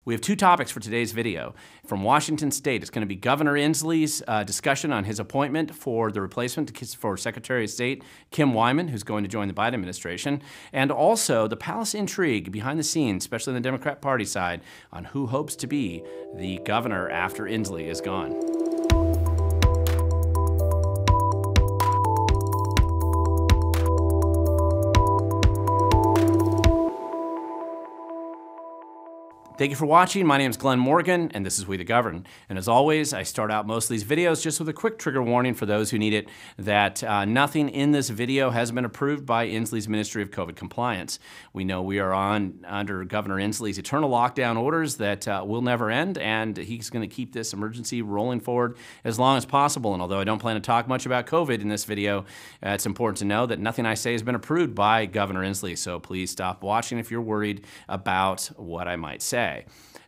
We have two topics for today's video. From Washington State, it's going to be Governor Inslee's discussion on his appointment for the replacement for Secretary of State Kim Wyman, who's going to join the Biden administration, and also the palace intrigue behind the scenes, especially on the Democrat Party side, on who hopes to be the governor after Inslee is gone. Thank you for watching. My name is Glenn Morgan, and this is We the Govern. And as always, I start out most of these videos just with a quick trigger warning for those who need it, that nothing in this video has been approved by Inslee's Ministry of COVID Compliance. We know we are under Governor Inslee's eternal lockdown orders that will never end, and he's going to keep this emergency rolling forward as long as possible. And although I don't plan to talk much about COVID in this video, it's important to know that nothing I say has been approved by Governor Inslee, so please stop watching if you're worried about what I might say.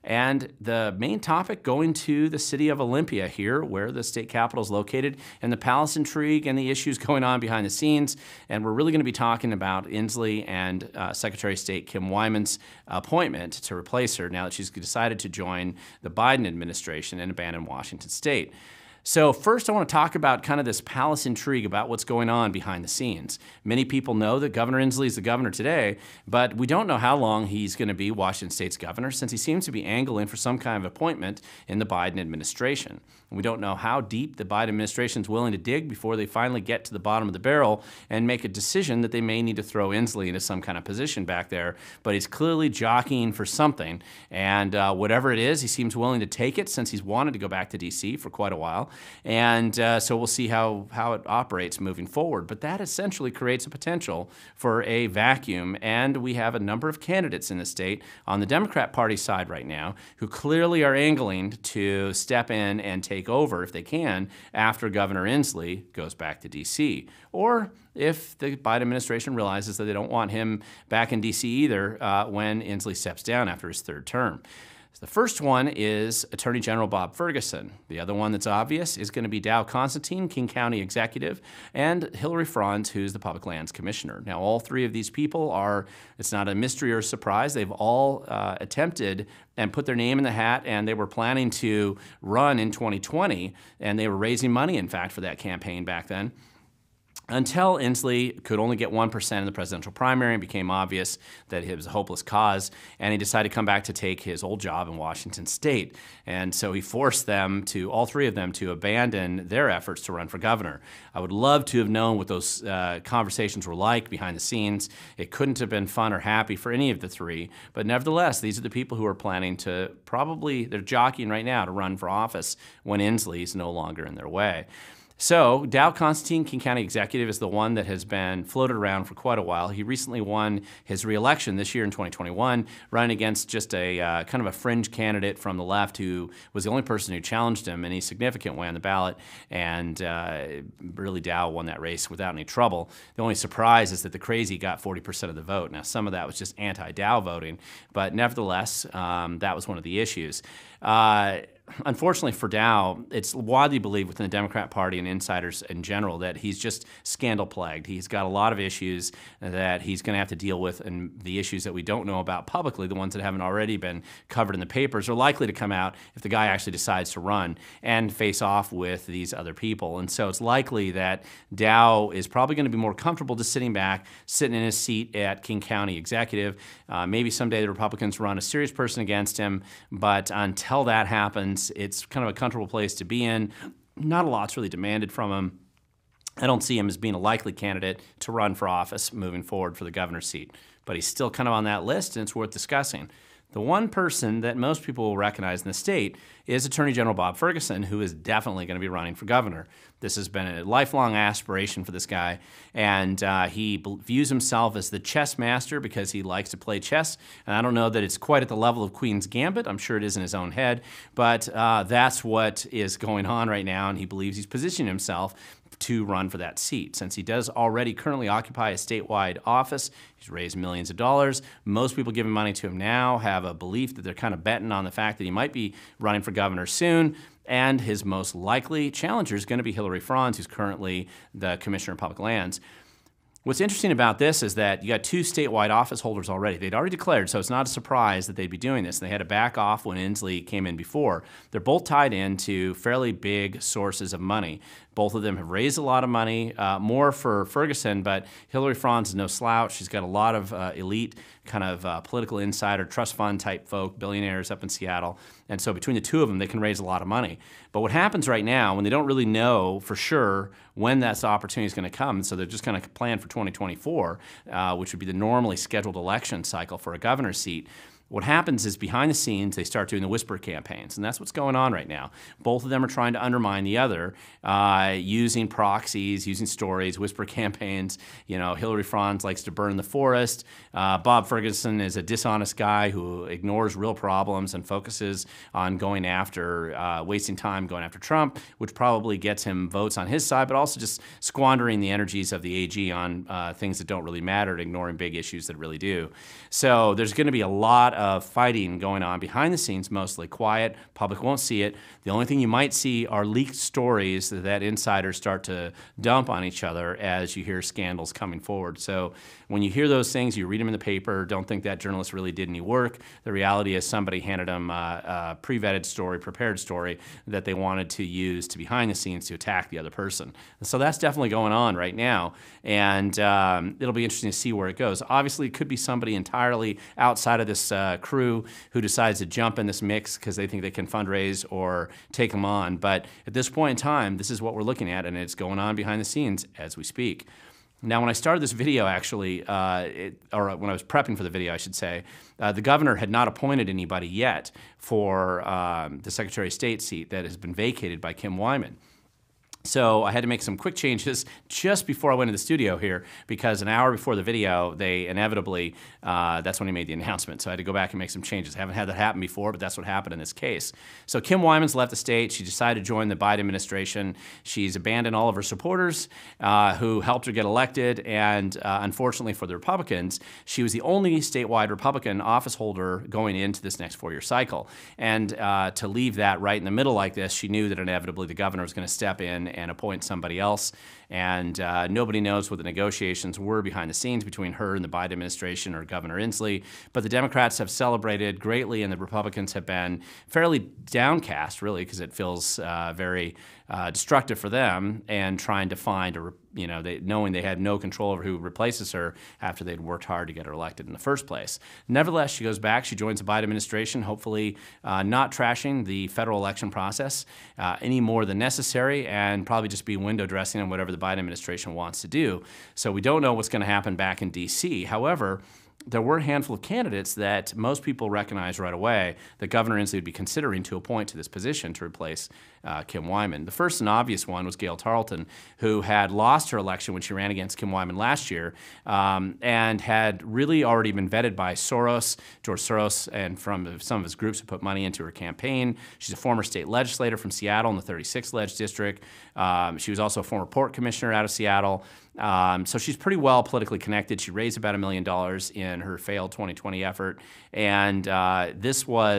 And the main topic going to the city of Olympia here, where the state capitol is located, and the palace intrigue and the issues going on behind the scenes. And we're really going to be talking about Inslee and Secretary of State Kim Wyman's appointment to replace her now that she's decided to join the Biden administration and abandon Washington State. So first I want to talk about kind of this palace intrigue about what's going on behind the scenes. Many people know that Governor Inslee is the governor today, but we don't know how long he's going to be Washington State's governor, since he seems to be angling for some kind of appointment in the Biden administration. And we don't know how deep the Biden administration is willing to dig before they finally get to the bottom of the barrel and make a decision that they may need to throw Inslee into some kind of position back there. But he's clearly jockeying for something, and whatever it is, he seems willing to take it, since he's wanted to go back to D.C. for quite a while. And so we'll see how it operates moving forward. But that essentially creates a potential for a vacuum. And we have a number of candidates in the state on the Democrat Party side right now who clearly are angling to step in and take over, if they can, after Governor Inslee goes back to D.C. Or if the Biden administration realizes that they don't want him back in D.C. either when Inslee steps down after his third term. The first one is Attorney General Bob Ferguson. The other one that's obvious is going to be Dow Constantine, King County Executive, and Hillary Franz, who's the Public Lands Commissioner. Now, all three of these people are, it's not a mystery or a surprise, they've all attempted and put their name in the hat, and they were planning to run in 2020, and they were raising money, in fact, for that campaign back then, until Inslee could only get 1% in the presidential primary and became obvious that it was a hopeless cause, and he decided to come back to take his old job in Washington State. And so he forced them to, all three of them, to abandon their efforts to run for governor. I would love to have known what those conversations were like behind the scenes. It couldn't have been fun or happy for any of the three, but nevertheless, these are the people who are planning to they're jockeying right now to run for office when Inslee is no longer in their way. So Dow Constantine, King County Executive, is the one that has been floated around for quite a while. He recently won his re-election this year in 2021, running against just a kind of a fringe candidate from the left who was the only person who challenged him in a significant way on the ballot, and really Dow won that race without any trouble. The only surprise is that the crazy got 40% of the vote. Now, some of that was just anti-Dow voting, but nevertheless, that was one of the issues. Unfortunately for Dow, it's widely believed within the Democrat Party and insiders in general that he's just scandal-plagued. He's got a lot of issues that he's going to have to deal with, and the issues that we don't know about publicly, the ones that haven't already been covered in the papers, are likely to come out if the guy actually decides to run and face off with these other people. And so it's likely that Dow is probably going to be more comfortable just sitting back, sitting in his seat at King County Executive. Maybe someday the Republicans run a serious person against him, but until that happens, it's kind of a comfortable place to be in. Not a lot's really demanded from him. I don't see him as being a likely candidate to run for office moving forward for the governor's seat, but he's still kind of on that list, and it's worth discussing. The one person that most people will recognize in the state is Attorney General Bob Ferguson, who is definitely going to be running for governor. This has been a lifelong aspiration for this guy, and he views himself as the chess master because he likes to play chess. And I don't know that it's quite at the level of Queen's Gambit. I'm sure it is in his own head, but that's what is going on right now, and he believes he's positioning himself to run for that seat. Since he does already currently occupy a statewide office, he's raised millions of dollars. Most people giving money to him now have a belief that they're kind of betting on the fact that he might be running for governor soon. And his most likely challenger is going to be Hillary Franz, who's currently the Commissioner of Public Lands. What's interesting about this is that you got 2 statewide office holders already. They'd already declared, so it's not a surprise that they'd be doing this. And they had to back off when Inslee came in before. They're both tied into fairly big sources of money. Both of them have raised a lot of money, more for Ferguson, but Hillary Franz is no slouch. She's got a lot of elite kind of political insider, trust fund type folk, billionaires up in Seattle. And so between the 2 of them, they can raise a lot of money. But what happens right now, when they don't really know for sure when that opportunity is going to come, so they're just going to plan for 2024, which would be the normally scheduled election cycle for a governor's seat. What happens is behind the scenes, they start doing the whisper campaigns, and that's what's going on right now. Both of them are trying to undermine the other using proxies, using stories, whisper campaigns. You know, Hillary Franz likes to burn the forest. Bob Ferguson is a dishonest guy who ignores real problems and focuses on going after, wasting time going after Trump, which probably gets him votes on his side, but also just squandering the energies of the AG on things that don't really matter and ignoring big issues that really do. So there's going to be a lot of fighting going on behind the scenes, mostly quiet. Public won't see it. The only thing you might see are leaked stories that insiders start to dump on each other as you hear scandals coming forward. So when you hear those things, you read them in the paper. Don't think that journalist really did any work. The reality is somebody handed them a pre-vetted story, prepared story that they wanted to use to behind the scenes to attack the other person. And so that's definitely going on right now, and it'll be interesting to see where it goes. Obviously, it could be somebody entirely outside of this crew who decides to jump in this mix because they think they can fundraise or take them on. But at this point in time, this is what we're looking at, and it's going on behind the scenes as we speak. Now, when I started this video, actually, or when I was prepping for the video, I should say, the governor had not appointed anybody yet for the Secretary of State seat that has been vacated by Kim Wyman. So I had to make some quick changes just before I went to the studio here, because an hour before the video, they inevitably, that's when he made the announcement. So I had to go back and make some changes. I haven't had that happen before, but that's what happened in this case. So Kim Wyman's left the state. She decided to join the Biden administration. She's abandoned all of her supporters who helped her get elected. And unfortunately for the Republicans, she was the only statewide Republican office holder going into this next 4-year cycle. And to leave that right in the middle like this, she knew that inevitably the governor was going to step in and appoint somebody else. And nobody knows what the negotiations were behind the scenes between her and the Biden administration or Governor Inslee. But the Democrats have celebrated greatly, and the Republicans have been fairly downcast, really, because it feels very destructive for them, and trying to find a, knowing they had no control over who replaces her after they'd worked hard to get her elected in the first place. Nevertheless, she goes back. She joins the Biden administration, hopefully not trashing the federal election process any more than necessary, and probably just be window dressing on whatever the Biden administration wants to do. So we don't know what's going to happen back in D.C. However, there were a handful of candidates that most people recognized right away that Governor Inslee would be considering to appoint to this position to replace Kim Wyman. The first and obvious one was Gail Tarleton, who had lost her election when she ran against Kim Wyman last year, and had really already been vetted by George Soros, and from some of his groups who put money into her campaign. She's a former state legislator from Seattle in the 36th Leg District. She was also a former port commissioner out of Seattle. So she's pretty well politically connected. She raised about $1 million in her failed 2020 effort. And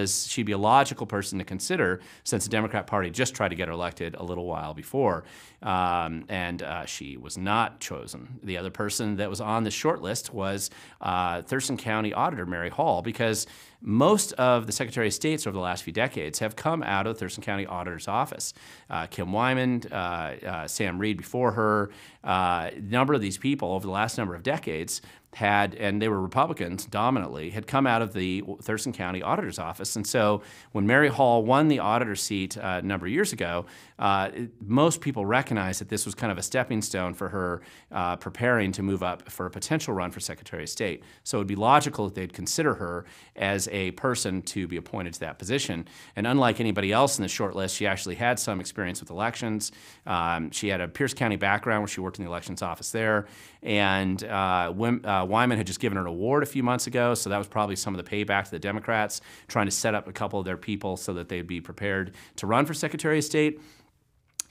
she'd be a logical person to consider, since the Democrat Party just tried to get her elected a little while before. And she was not chosen. The other person that was on the short list was Thurston County Auditor Mary Hall, because most of the Secretary of States over the last few decades have come out of the Thurston County Auditor's office. Kim Wyman, Sam Reed before her, a number of these people over the last number of decades had, and they were Republicans dominantly, had come out of the Thurston County Auditor's office. And so when Mary Hall won the auditor seat a number of years ago, most people recognized that this was kind of a stepping stone for her preparing to move up for a potential run for Secretary of State. So it would be logical that they'd consider her as a person to be appointed to that position. And unlike anybody else in the short list, she actually had some experience with elections. She had a Pierce County background where she worked in the elections office there. And Wyman had just given her an award a few months ago, so that was probably some of the payback to the Democrats, trying to set up a couple of their people so that they'd be prepared to run for Secretary of State.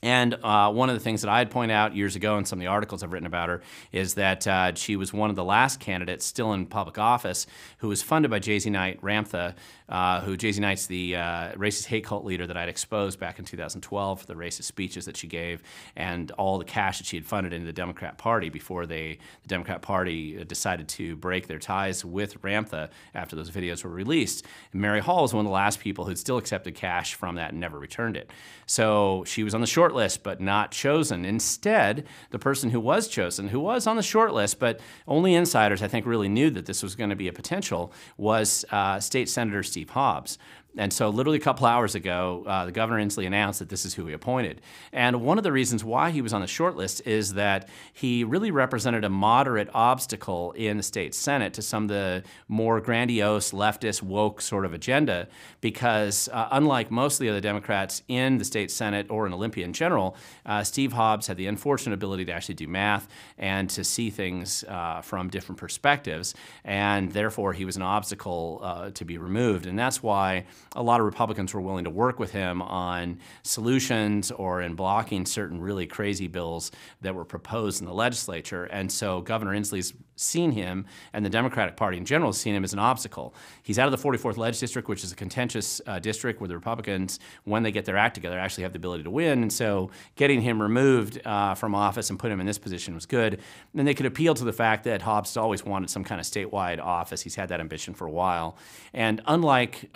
And one of the things that I'd point out years ago in some of the articles I've written about her is that she was one of the last candidates still in public office who was funded by J.Z. Knight Ramtha who J.Z. Knight's the racist hate cult leader that I'd exposed back in 2012 for the racist speeches that she gave and all the cash that she had funded into the Democrat Party before the Democrat Party decided to break their ties with Ramtha after those videos were released. And Mary Hall was one of the last people who'd still accepted cash from that and never returned it. So she was on the short list but not chosen. Instead, the person who was chosen, who was on the short list, but only insiders I think really knew that this was going to be a potential, was State Senator Steve Hobbs. And so literally a couple hours ago, the Governor Inslee announced that this is who he appointed. And one of the reasons why he was on the short list is that he really represented a moderate obstacle in the state Senate to some of the more grandiose, leftist, woke sort of agenda, because unlike most of the other Democrats in the state Senate or in Olympia in general, Steve Hobbs had the unfortunate ability to actually do math and to see things from different perspectives, and therefore he was an obstacle to be removed. And that's why a lot of Republicans were willing to work with him on solutions or in blocking certain really crazy bills that were proposed in the legislature. And so Governor Inslee's seen him, and the Democratic Party in general has seen him as an obstacle. He's out of the 44th Leg District, which is a contentious district where the Republicans, when they get their act together, actually have the ability to win. And so getting him removed from office and put him in this position was good. And they could appeal to the fact that Hobbs has always wanted some kind of statewide office. He's had that ambition for a while. And unlike,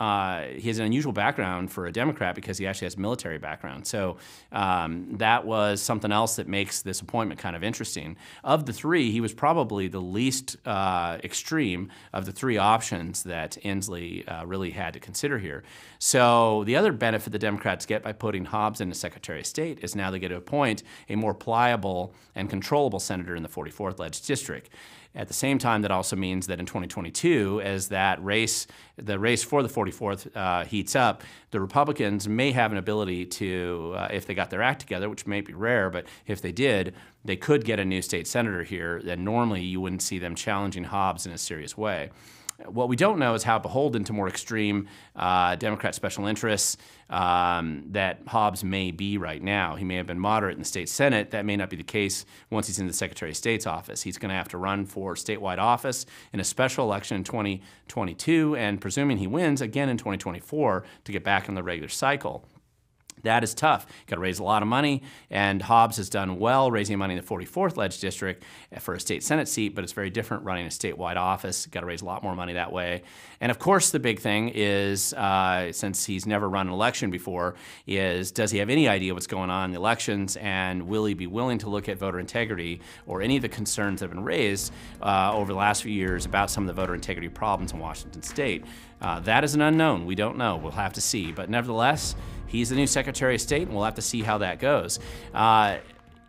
he has an unusual background for a Democrat because he actually has military background. So that was something else that makes this appointment kind of interesting. Of the three, he was probably the least extreme of the three options that Inslee really had to consider here. So the other benefit the Democrats get by putting Hobbs into Secretary of State is now they get to appoint a more pliable and controllable senator in the 44th Leg District. At the same time, that also means that in 2022, as the race for the 44th heats up, the Republicans may have an ability to, if they got their act together, which may be rare, but if they did, they could get a new state senator here that normally you wouldn't see them challenging Hobbs in a serious way. What we don't know is how beholden to more extreme Democrat special interests that Hobbs may be right now. He may have been moderate in the state Senate. That may not be the case once he's in the Secretary of State's office. He's going to have to run for statewide office in a special election in 2022, and presuming he wins, again in 2024 to get back in the regular cycle. That is tough. Got to raise a lot of money, and Hobbs has done well raising money in the 44th Leg District for a state Senate seat, but it's very different running a statewide office. Got to raise a lot more money that way. And of course, the big thing is, since he's never run an election before, is does he have any idea what's going on in the elections, and will he be willing to look at voter integrity or any of the concerns that have been raised over the last few years about some of the voter integrity problems in Washington State? That is an unknown. We don't know. We'll have to see. But nevertheless, he's the new Secretary of State, and we'll have to see how that goes.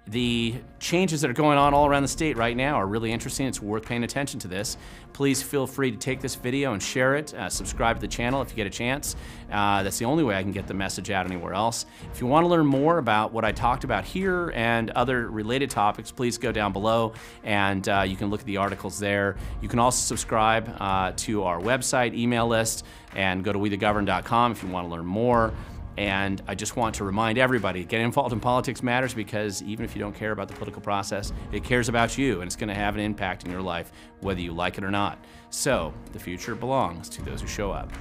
The changes that are going on all around the state right now are really interesting. It's worth paying attention to this. Please feel free to take this video and share it. Subscribe to the channel if you get a chance. That's the only way I can get the message out anywhere else. If you want to learn more about what I talked about here and other related topics, please go down below and you can look at the articles there. You can also subscribe to our website, email list, and go to wethegovern.com if you want to learn more. And I just want to remind everybody, getting involved in politics matters, because even if you don't care about the political process, it cares about you, and it's going to have an impact in your life, whether you like it or not. So the future belongs to those who show up.